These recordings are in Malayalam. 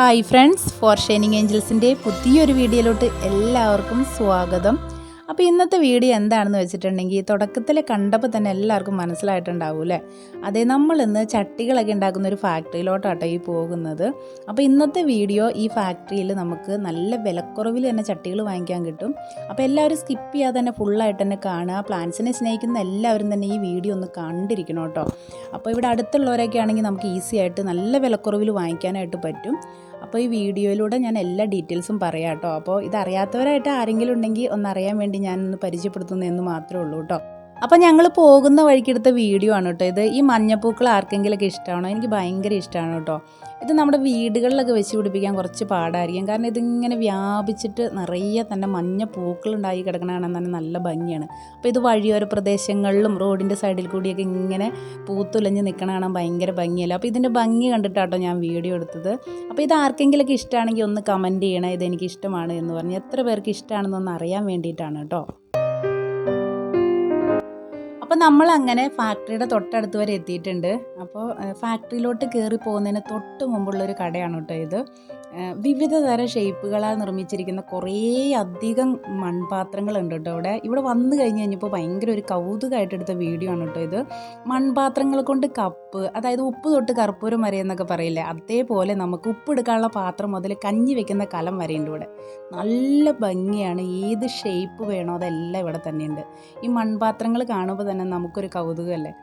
ഹായ് ഫ്രണ്ട്സ്, ഫോർ ഷൈനിങ് ഏഞ്ചൽസിൻ്റെ പുതിയൊരു വീഡിയോയിലോട്ട് എല്ലാവർക്കും സ്വാഗതം. അപ്പോൾ ഇന്നത്തെ വീഡിയോ എന്താണെന്ന് വെച്ചിട്ടുണ്ടെങ്കിൽ തുടക്കത്തിൽ കണ്ടപ്പോൾ തന്നെ എല്ലാവർക്കും മനസ്സിലായിട്ടുണ്ടാവും അല്ലേ. അതേ, നമ്മളിന്ന് ചട്ടികളൊക്കെ ഉണ്ടാക്കുന്ന ഒരു ഫാക്ടറിയിലോട്ടാട്ടോ ഈ പോകുന്നത്. അപ്പോൾ ഇന്നത്തെ വീഡിയോ ഈ ഫാക്ടറിയിൽ നമുക്ക് നല്ല വിലക്കുറവിൽ തന്നെ ചട്ടികൾ വാങ്ങിക്കാൻ കിട്ടും. അപ്പോൾ എല്ലാവരും സ്കിപ്പ് ചെയ്യാതെ തന്നെ ഫുള്ളായിട്ട് തന്നെ കാണുക. പ്ലാന്റ്സിനെ സ്നേഹിക്കുന്ന എല്ലാവരും തന്നെ ഈ വീഡിയോ ഒന്ന് കണ്ടിരിക്കണം കേട്ടോ. അപ്പോൾ ഇവിടെ അടുത്തുള്ളവരൊക്കെ ആണെങ്കിൽ നമുക്ക് ഈസി ആയിട്ട് നല്ല വിലക്കുറവിൽ വാങ്ങിക്കാനായിട്ട് പറ്റും. അപ്പോൾ ഈ വീഡിയോയിലൂടെ ഞാൻ എല്ലാ ഡീറ്റെയിൽസും പറയാം കേട്ടോ. അപ്പോൾ ഇതറിയാത്തവരായിട്ട് ആരെങ്കിലും ഉണ്ടെങ്കിൽ ഒന്നറിയാൻ വേണ്ടി ഞാനൊന്ന് പരിചയപ്പെടുത്തുന്നതെന്ന് മാത്രമേ ഉള്ളൂ കേട്ടോ. അപ്പോൾ ഞങ്ങൾ പോകുന്ന വഴിക്കെടുത്ത വീഡിയോ ആണ് കേട്ടോ ഇത്. ഈ മഞ്ഞപ്പൂക്കൾ ആർക്കെങ്കിലുമൊക്കെ ഇഷ്ടമാണോ? എനിക്ക് ഭയങ്കര ഇഷ്ടമാണ് കേട്ടോ. ഇത് നമ്മുടെ വീടുകളിലൊക്കെ വെച്ച് പിടിപ്പിക്കാൻ കുറച്ച് പാടായിരിക്കും. കാരണം ഇതിങ്ങനെ വ്യാപിച്ചിട്ട് നിറയെ തന്നെ മഞ്ഞ പൂക്കളുണ്ടായി കിടക്കണ കാണാൻ തന്നെ നല്ല ഭംഗിയാണ്. അപ്പോൾ ഇത് വഴിയോര പ്രദേശങ്ങളിലും റോഡിൻ്റെ സൈഡിൽ കൂടിയൊക്കെ ഇങ്ങനെ പൂത്തുലഞ്ഞ് നിൽക്കണ കാണാൻ ഭയങ്കര ഭംഗിയല്ല. അപ്പോൾ ഇതിൻ്റെ ഭംഗി കണ്ടിട്ടാട്ടോ ഞാൻ വീഡിയോ എടുത്തത്. അപ്പോൾ ഇത് ആർക്കെങ്കിലുമൊക്കെ ഇഷ്ടമാണെങ്കിൽ ഒന്ന് കമൻറ്റ് ചെയ്യണേ, ഇതെനിക്ക് ഇഷ്ടമാണ് എന്ന് പറഞ്ഞ്. എത്ര പേർക്ക് ഇഷ്ടമാണെന്നൊന്ന് അറിയാൻ വേണ്ടിയിട്ടാണ് കേട്ടോ. അപ്പോൾ നമ്മൾ അങ്ങനെ ഫാക്ടറിയുടെ തൊട്ടടുത്ത് വരെ എത്തിയിട്ടുണ്ട്. അപ്പോൾ ഫാക്ടറിയിലോട്ട് കയറി പോകുന്നതിന് തൊട്ട് മുമ്പുള്ളൊരു കടയാണ് കേട്ടോ ഇത്. വിവിധ തരം ഷേപ്പുകളാൽ നിർമ്മിച്ചിരിക്കുന്ന കുറേ അധികം മൺപാത്രങ്ങളുണ്ട് കേട്ടോ ഇവിടെ വന്നു കഴിഞ്ഞപ്പോൾ ഭയങ്കര ഒരു കൗതുകമായിട്ട് എടുത്ത വീഡിയോ ആണ് കേട്ടോ ഇത്. മൺപാത്രങ്ങൾ കൊണ്ട് കപ്പ്, അതായത് ഉപ്പ് തൊട്ട് കർപ്പൂരം വരെ എന്നൊക്കെ പറയില്ലേ, അതേപോലെ നമുക്ക് ഉപ്പ് എടുക്കാനുള്ള പാത്രം മുതൽ കഞ്ഞി വെക്കുന്ന കലം വരെയുണ്ട് ഇവിടെ. നല്ല ഭംഗിയാണ്. ഏത് ഷേപ്പ് വേണോ അതെല്ലാം ഇവിടെ തന്നെയുണ്ട്. ഈ മൺപാത്രങ്ങൾ കാണുമ്പോൾ തന്നെ നമുക്കൊരു കൗതുകമല്ലേ.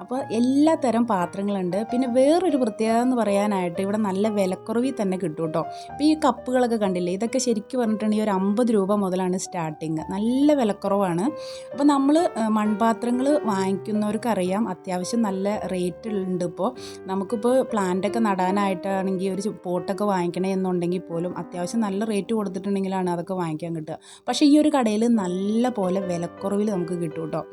അപ്പോൾ എല്ലാ തരം പാത്രങ്ങളുണ്ട്. പിന്നെ വേറൊരു പ്രത്യേകത എന്ന് പറയാനായിട്ട് ഇവിടെ നല്ല വിലക്കുറവിൽ തന്നെ കിട്ടും കേട്ടോ. അപ്പോൾ ഈ കപ്പുകളൊക്കെ കണ്ടില്ലേ, ഇതൊക്കെ ശരിക്കും പറഞ്ഞിട്ടുണ്ടെങ്കിൽ ഒരു 50 രൂപ മുതലാണ് സ്റ്റാർട്ടിങ്. നല്ല വിലക്കുറവാണ്. അപ്പോൾ നമ്മൾ മൺപാത്രങ്ങൾ വാങ്ങിക്കുന്നവർക്കറിയാം അത്യാവശ്യം നല്ല റേറ്റ് ഉണ്ട്. ഇപ്പോൾ നമുക്കിപ്പോൾ പ്ലാന്റൊക്കെ നടാനായിട്ടാണെങ്കിൽ ഒരു പോട്ടൊക്കെ വാങ്ങിക്കണേ എന്നുണ്ടെങ്കിൽ പോലും അത്യാവശ്യം നല്ല റേറ്റ് കൊടുത്തിട്ടുണ്ടെങ്കിലാണ് അതൊക്കെ വാങ്ങിക്കാൻ കിട്ടുക. പക്ഷേ ഈ ഒരു കടയിൽ നല്ല പോലെ വിലക്കുറവിൽ നമുക്ക് കിട്ടും കേട്ടോ.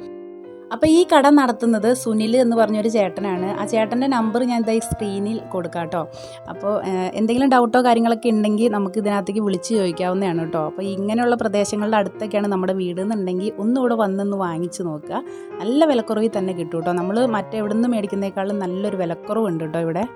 അപ്പോൾ ഈ കട നടത്തുന്നത് സുനിൽ എന്ന് പറഞ്ഞൊരു ചേട്ടനാണ്. ആ ചേട്ടൻ്റെ നമ്പർ ഞാൻ ഈ സ്ക്രീനിൽ കൊടുക്കാം കേട്ടോ. അപ്പോൾ എന്തെങ്കിലും ഡൗട്ടോ കാര്യങ്ങളൊക്കെ ഉണ്ടെങ്കിൽ നമുക്ക് ഇതിനകത്തേക്ക് വിളിച്ച് ചോദിക്കാവുന്നതാണ് കേട്ടോ. അപ്പോൾ ഇങ്ങനെയുള്ള പ്രദേശങ്ങളുടെ അടുത്തൊക്കെയാണ് നമ്മുടെ വീട് എന്നുണ്ടെങ്കിൽ ഒന്നുകൂടെ വന്നൊന്ന് വാങ്ങിച്ച് നോക്കുക. നല്ല വിലക്കുറവിൽ തന്നെ കിട്ടും കേട്ടോ. നമ്മൾ മറ്റെവിടെ നിന്ന് മേടിക്കുന്നതിനേക്കാളും നല്ലൊരു വിലക്കുറവുണ്ട് കേട്ടോ ഇവിടെ.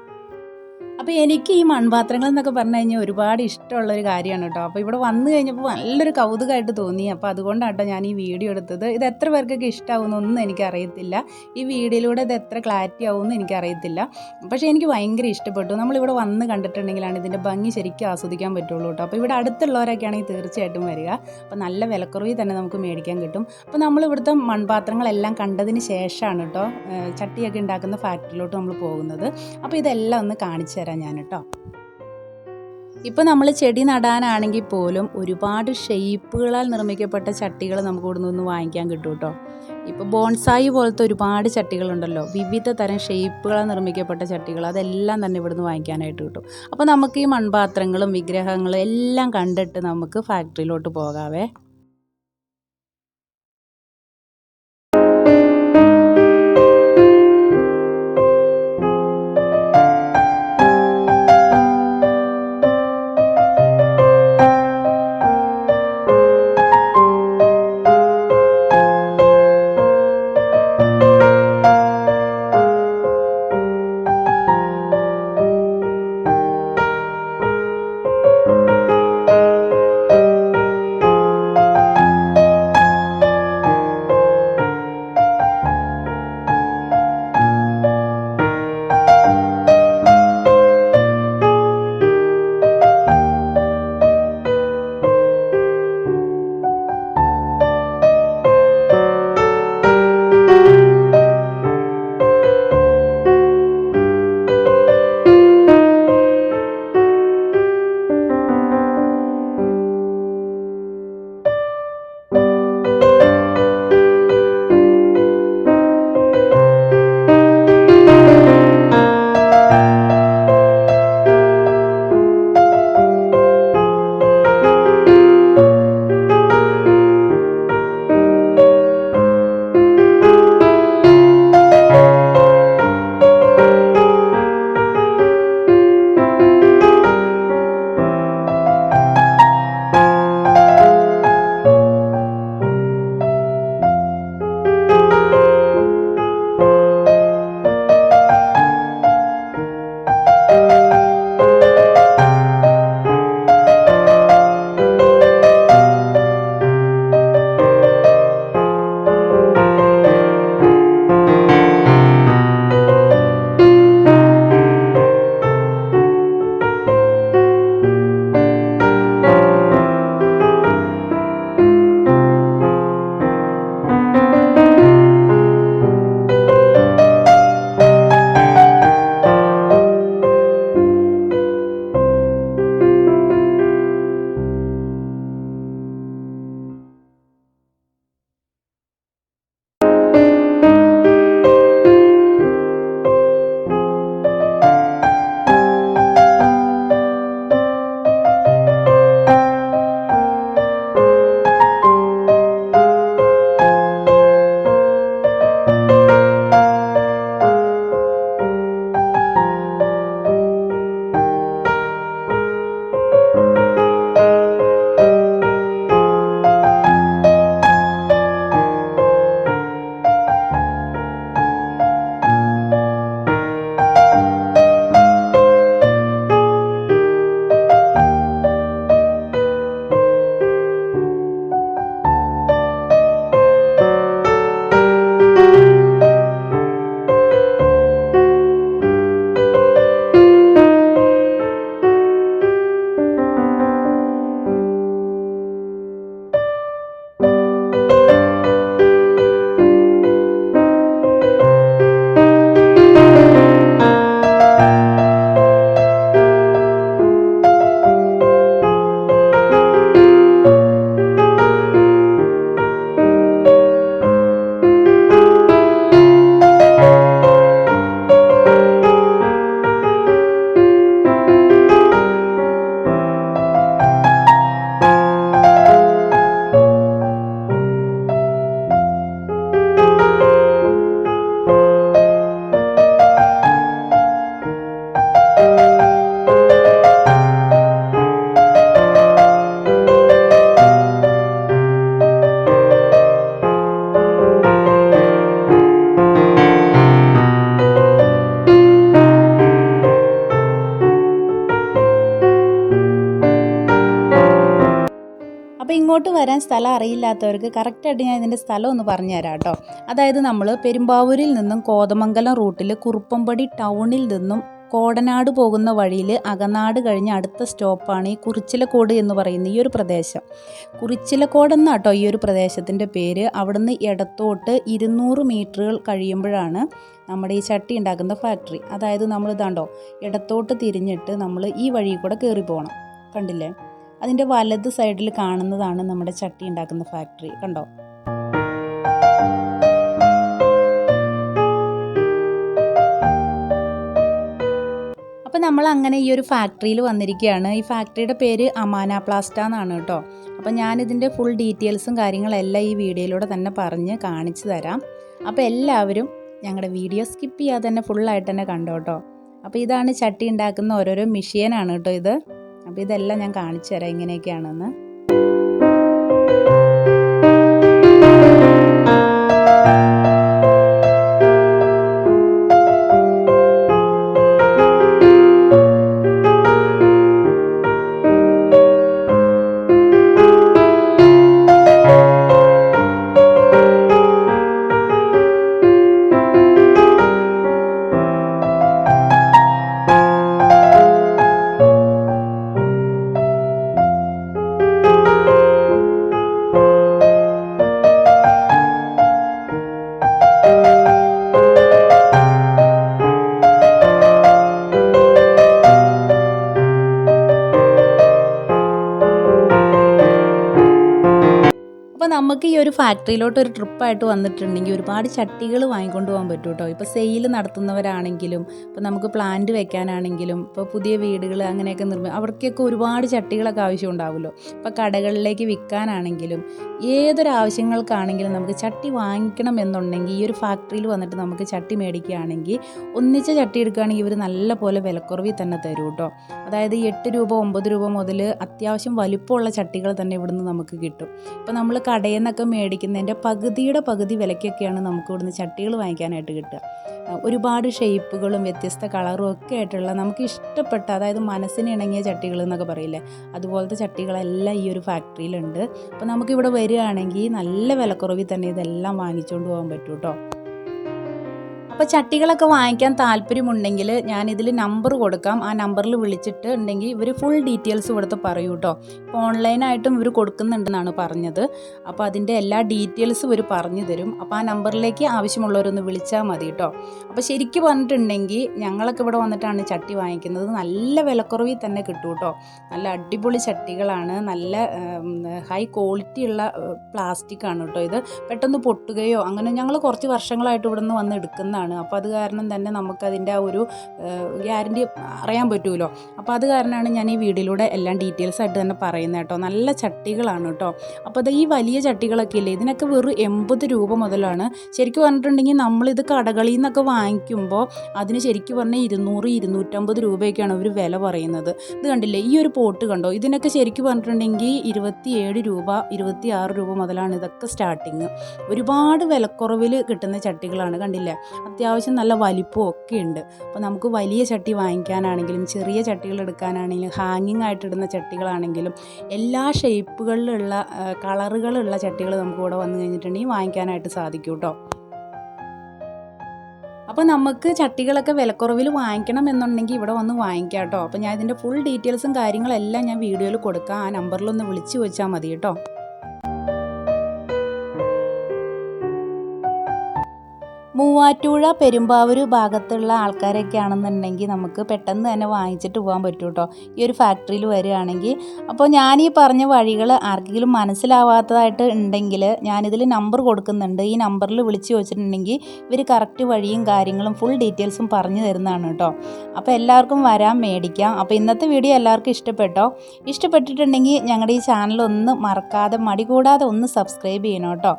അപ്പോൾ എനിക്ക് ഈ മൺപാത്രങ്ങൾ എന്നൊക്കെ പറഞ്ഞു കഴിഞ്ഞാൽ ഒരുപാട് ഇഷ്ടമുള്ളൊരു കാര്യമാണ് കേട്ടോ. അപ്പോൾ ഇവിടെ വന്നു കഴിഞ്ഞപ്പോൾ നല്ലൊരു കൗതുകമായിട്ട് തോന്നി. അപ്പോൾ അതുകൊണ്ടാട്ടോ ഞാൻ ഈ വീഡിയോ എടുത്തത്. ഇത് എത്ര പേർക്കൊക്കെ ഇഷ്ടമാവുമെന്നൊന്നും എനിക്കറിയത്തില്ല. ഈ വീഡിയോയിലൂടെ ഇത് എത്ര ക്ലാരിറ്റി ആവുമെന്ന് എനിക്കറിയത്തില്ല. പക്ഷേ എനിക്ക് ഭയങ്കര ഇഷ്ടപ്പെട്ടു. നമ്മളിവിടെ വന്ന് കണ്ടിട്ടുണ്ടെങ്കിലാണ് ഇതിൻ്റെ ഭംഗി ശരിക്കും ആസ്വദിക്കാൻ പറ്റുള്ളൂ കേട്ടോ. അപ്പോൾ ഇവിടെ അടുത്തുള്ളവരൊക്കെ ആണെങ്കിൽ തീർച്ചയായിട്ടും വരിക. അപ്പോൾ നല്ല വിലക്കുറവിൽ തന്നെ നമുക്ക് മേടിക്കാൻ കിട്ടും. അപ്പോൾ നമ്മളിവിടുത്തെ മൺപാത്രങ്ങളെല്ലാം കണ്ടതിന് ശേഷമാണ് കേട്ടോ ചട്ടിയൊക്കെ ഉണ്ടാക്കുന്ന ഫാക്ടറിയിലോട്ട് നമ്മൾ പോകുന്നത്. അപ്പോൾ ഇതെല്ലാം ഒന്ന് കാണിച്ചു തരാം ഞാൻ കേട്ടോ. ഇപ്പോൾ നമ്മൾ ചെടി നടാനാണെങ്കിൽ പോലും ഒരുപാട് ഷേപ്പുകളാൽ നിർമ്മിക്കപ്പെട്ട ചട്ടികൾ നമുക്ക് ഇവിടെ നിന്ന് വാങ്ങിക്കാൻ കിട്ടും കേട്ടോ. ഇപ്പോൾ ബോൺസായി പോലത്തെ ഒരുപാട് ചട്ടികളുണ്ടല്ലോ, വിവിധ തരം ഷേപ്പുകളാൽ നിർമ്മിക്കപ്പെട്ട ചട്ടികൾ, അതെല്ലാം തന്നെ ഇവിടുന്ന് വാങ്ങിക്കാനായിട്ട് കിട്ടും. അപ്പോൾ നമുക്ക് ഈ മൺപാത്രങ്ങളും വിഗ്രഹങ്ങളും എല്ലാം കണ്ടിട്ട് നമുക്ക് ഫാക്ടറിയിലോട്ട് പോകാവേ. അപ്പോൾ ഇങ്ങോട്ട് വരാൻ സ്ഥലം അറിയില്ലാത്തവർക്ക് കറക്റ്റായിട്ട് ഞാൻ ഇതിൻ്റെ സ്ഥലം ഒന്ന് പറഞ്ഞു തരാം കേട്ടോ. അതായത് നമ്മൾ പെരുമ്പാവൂരിൽ നിന്നും കോതമംഗലം റൂട്ടിൽ കുറുപ്പമ്പടി ടൗണിൽ നിന്നും കോടനാട് പോകുന്ന വഴിയിൽ അകനാട് കഴിഞ്ഞ് അടുത്ത സ്റ്റോപ്പാണ് ഈ കുറിച്ചിലക്കോട് എന്ന് പറയുന്ന ഈ ഒരു പ്രദേശം. കുറിച്ചിലക്കോട് എന്നാട്ടോ ഈ ഒരു പ്രദേശത്തിൻ്റെ പേര്. അവിടുന്ന് ഇടത്തോട്ട് 200 മീറ്ററുകൾ കഴിയുമ്പോഴാണ് നമ്മുടെ ഈ ചട്ടി ഉണ്ടാക്കുന്ന ഫാക്ടറി. അതായത് നമ്മൾ ഇതാണ്ടോ ഇടത്തോട്ട് തിരിഞ്ഞിട്ട് നമ്മൾ ഈ വഴി കൂടെ കയറി പോകണം. കണ്ടില്ലേ? അതിൻ്റെ വലത് സൈഡിൽ കാണുന്നതാണ് നമ്മുടെ ചട്ടി ഉണ്ടാക്കുന്ന ഫാക്ടറി. കണ്ടോ? അപ്പോൾ നമ്മൾ അങ്ങനെ ഈ ഒരു ഫാക്ടറിയിൽ വന്നിരിക്കുകയാണ്. ഈ ഫാക്ടറിയുടെ പേര് അമാന പ്ലാസ്റ്റ എന്നാണ് കേട്ടോ. അപ്പോൾ ഞാനിതിൻ്റെ ഫുൾ ഡീറ്റെയിൽസും കാര്യങ്ങളെല്ലാം ഈ വീഡിയോയിലൂടെ തന്നെ പറഞ്ഞ് കാണിച്ചു തരാം. അപ്പോൾ എല്ലാവരും ഞങ്ങളുടെ വീഡിയോ സ്കിപ്പ് ചെയ്യാതെ തന്നെ ഫുള്ളായിട്ട് തന്നെ കണ്ടോ കേട്ടോ. അപ്പോൾ ഇതാണ് ചട്ടി ഉണ്ടാക്കുന്ന ഓരോരോ മെഷീനാണ് കേട്ടോ ഇത്. അപ്പോൾ ഇതെല്ലാം ഞാൻ കാണിച്ചു തരാം എങ്ങനെയൊക്കെയാണെന്ന്. അപ്പോൾ നമുക്ക് ഈ ഒരു ഫാക്ടറിയിലോട്ട് ഒരു ട്രിപ്പായിട്ട് വന്നിട്ടുണ്ടെങ്കിൽ ഒരുപാട് ചട്ടികൾ വാങ്ങിക്കൊണ്ട് പോകാൻ പറ്റും കേട്ടോ. ഇപ്പോൾ സെയിൽ നടത്തുന്നവരാണെങ്കിലും ഇപ്പോൾ നമുക്ക് പ്ലാന്റ് വെക്കാനാണെങ്കിലും ഇപ്പോൾ പുതിയ വീടുകൾ അങ്ങനെയൊക്കെ അവർക്കൊക്കെ ഒരുപാട് ചട്ടികളൊക്കെ ആവശ്യം ഉണ്ടാവുമല്ലോ. ഇപ്പോൾ കടകളിലേക്ക് വിൽക്കാനാണെങ്കിലും ഏതൊരു ആവശ്യങ്ങൾക്കാണെങ്കിലും നമുക്ക് ചട്ടി വാങ്ങിക്കണം എന്നുണ്ടെങ്കിൽ ഈ ഒരു ഫാക്ടറിയിൽ വന്നിട്ട് നമുക്ക് ചട്ടി മേടിക്കുകയാണെങ്കിൽ ഒന്നിച്ച ചട്ടി എടുക്കുകയാണെങ്കിൽ ഇവർ നല്ല പോലെ വിലക്കുറവിൽ തന്നെ തരും കേട്ടോ. അതായത് 8 രൂപ 9 രൂപ മുതൽ അത്യാവശ്യം വലിപ്പമുള്ള ചട്ടികൾ തന്നെ ഇവിടുന്ന് നമുക്ക് കിട്ടും. ഇപ്പോൾ നമ്മൾ കടയിൽ നിന്നൊക്കെ മേടിക്കുന്നതിൻ്റെ പകുതിയുടെ പകുതി വിലയ്ക്കൊക്കെയാണ് നമുക്ക് ഇവിടുന്ന് ചട്ടികൾ വാങ്ങിക്കാനായിട്ട് കിട്ടുക. ഒരുപാട് ഷേപ്പുകളും വ്യത്യസ്ത കളറും ഒക്കെ ആയിട്ടുള്ള നമുക്ക് ഇഷ്ടപ്പെട്ട, അതായത് മനസ്സിന് ഇണങ്ങിയ ചട്ടികൾ എന്നൊക്കെ പറയില്ലേ, അതുപോലത്തെ ചട്ടികളെല്ലാം ഈ ഒരു ഫാക്ടറിയിലുണ്ട്. അപ്പോൾ നമുക്കിവിടെ വരികയാണെങ്കിൽ നല്ല വിലക്കുറവിൽ തന്നെ ഇതെല്ലാം വാങ്ങിച്ചുകൊണ്ട് പോകാൻ പറ്റും കേട്ടോ. അപ്പോൾ ചട്ടികളൊക്കെ വാങ്ങിക്കാൻ താല്പര്യമുണ്ടെങ്കിൽ ഞാനിതിൽ നമ്പർ കൊടുക്കാം. ആ നമ്പറിൽ വിളിച്ചിട്ട് ഉണ്ടെങ്കിൽ ഇവർ ഫുൾ ഡീറ്റെയിൽസ് ഇവിടുത്തെ പറയൂ കേട്ടോ. ഇപ്പോൾ ഓൺലൈനായിട്ടും ഇവർ കൊടുക്കുന്നുണ്ടെന്നാണ് പറഞ്ഞത്. അപ്പോൾ അതിൻ്റെ എല്ലാ ഡീറ്റെയിൽസും ഇവർ പറഞ്ഞു തരും. അപ്പോൾ ആ നമ്പറിലേക്ക് ആവശ്യമുള്ളവരൊന്ന് വിളിച്ചാൽ മതി കേട്ടോ. അപ്പോൾ ശരിക്കും പറഞ്ഞിട്ടുണ്ടെങ്കിൽ ഞങ്ങളൊക്കെ ഇവിടെ വന്നിട്ടാണ് ചട്ടി വാങ്ങിക്കുന്നത്. നല്ല വിലക്കുറവിൽ തന്നെ കിട്ടും കേട്ടോ. നല്ല അടിപൊളി ചട്ടികളാണ്. നല്ല ഹൈ ക്വാളിറ്റി ഉള്ള പ്ലാസ്റ്റിക് ആണ് കേട്ടോ. ഇത് പെട്ടെന്ന് പൊട്ടുകയോ അങ്ങനെ ഞങ്ങൾ കുറച്ച് വർഷങ്ങളായിട്ട് ഇവിടെ നിന്ന് വന്ന് എടുക്കുന്നതാണ്. അപ്പോൾ അത് കാരണം തന്നെ നമുക്കതിൻ്റെ ആ ഒരു ഗ്യാരണ്ടി അറിയാൻ പറ്റുമല്ലോ. അപ്പോൾ അത് കാരണമാണ് ഞാൻ ഈ വീഡിയോയിലൂടെ എല്ലാം ഡീറ്റെയിൽസ് ആയിട്ട് തന്നെ പറയുന്നത് കേട്ടോ. നല്ല ചട്ടികളാണ് കേട്ടോ. അപ്പോൾ അത് ഈ വലിയ ചട്ടികളൊക്കെ ഇല്ലേ, ഇതിനൊക്കെ വെറും 80 രൂപ മുതലാണ്. ശരിക്കും പറഞ്ഞിട്ടുണ്ടെങ്കിൽ നമ്മളിത് കടകളിൽ നിന്നൊക്കെ വാങ്ങിക്കുമ്പോൾ അതിന് ശരിക്കും പറഞ്ഞാൽ 200 250 രൂപയൊക്കെയാണ് അവർ വില പറയുന്നത്. ഇത് കണ്ടില്ലേ, ഈ ഒരു പോട്ട് കണ്ടോ, ഇതിനൊക്കെ ശരിക്കും പറഞ്ഞിട്ടുണ്ടെങ്കിൽ 27 രൂപ 26 രൂപ മുതലാണ് ഇതൊക്കെ സ്റ്റാർട്ടിങ്. ഒരുപാട് വിലക്കുറവിൽ കിട്ടുന്ന ചട്ടികളാണ്. കണ്ടില്ലേ, അത്യാവശ്യം നല്ല വലിപ്പവും ഒക്കെ ഉണ്ട്. അപ്പോൾ നമുക്ക് വലിയ ചട്ടി വാങ്ങിക്കാനാണെങ്കിലും ചെറിയ ചട്ടികൾ എടുക്കാനാണെങ്കിലും ഹാങ്ങിങ് ആയിട്ടിടുന്ന ചട്ടികളാണെങ്കിലും എല്ലാ ഷേപ്പുകളിലുള്ള കളറുകളുള്ള ചട്ടികൾ നമുക്ക് ഇവിടെ വന്നു കഴിഞ്ഞിട്ടുണ്ടെങ്കിൽ വാങ്ങിക്കാനായിട്ട് സാധിക്കും കേട്ടോ. അപ്പോൾ നമുക്ക് ചട്ടികളൊക്കെ വിലക്കുറവിൽ വാങ്ങിക്കണം എന്നുണ്ടെങ്കിൽ ഇവിടെ വന്ന് വാങ്ങിക്കാം കേട്ടോ. അപ്പോൾ ഞാൻ ഇതിൻ്റെ ഫുൾ ഡീറ്റെയിൽസും കാര്യങ്ങളെല്ലാം ഞാൻ വീഡിയോയിൽ കൊടുക്കാം. ആ നമ്പറിലൊന്ന് വിളിച്ച് വെച്ചാൽ മതി കേട്ടോ. മൂവാറ്റുപുഴ പെരുമ്പാവൂർ ഭാഗത്തുള്ള ആൾക്കാരൊക്കെ ആണെന്നുണ്ടെങ്കിൽ നമുക്ക് പെട്ടെന്ന് തന്നെ വാങ്ങിച്ചിട്ട് പോകാൻ പറ്റും കേട്ടോ ഈ ഒരു ഫാക്ടറിയിൽ വരികയാണെങ്കിൽ. അപ്പോൾ ഞാൻ ഈ പറഞ്ഞ വഴികൾ ആർക്കെങ്കിലും മനസ്സിലാവാത്തതായിട്ട് ഉണ്ടെങ്കിൽ ഞാനിതിൽ നമ്പർ കൊടുക്കുന്നുണ്ട്. ഈ നമ്പറിൽ വിളിച്ച് ചോദിച്ചിട്ടുണ്ടെങ്കിൽ ഇവർ കറക്റ്റ് വഴിയും കാര്യങ്ങളും ഫുൾ ഡീറ്റെയിൽസും പറഞ്ഞു തരുന്നതാണ് കേട്ടോ. അപ്പോൾ എല്ലാവർക്കും വരാൻ മേടിക്കാം. അപ്പോൾ ഇന്നത്തെ വീഡിയോ എല്ലാവർക്കും ഇഷ്ടപ്പെട്ടിട്ടുണ്ടെങ്കിൽ ഞങ്ങളുടെ ഈ ചാനലൊന്ന് മറക്കാതെ മടി കൂടാതെ ഒന്ന് സബ്സ്ക്രൈബ് ചെയ്യണം കേട്ടോ.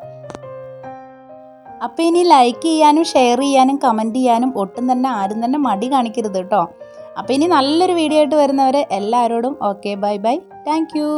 അപ്പോൾ ഇനി ലൈക്ക് ചെയ്യാനും ഷെയർ ചെയ്യാനും കമൻറ്റ് ചെയ്യാനും ഒട്ടും തന്നെ ആരും തന്നെ മടി കാണിക്കരുത് കേട്ടോ. അപ്പോൾ ഇനി നല്ലൊരു വീഡിയോ ആയിട്ട് വരുന്നവരെ എല്ലാവരോടും okay, bye bye, thank you.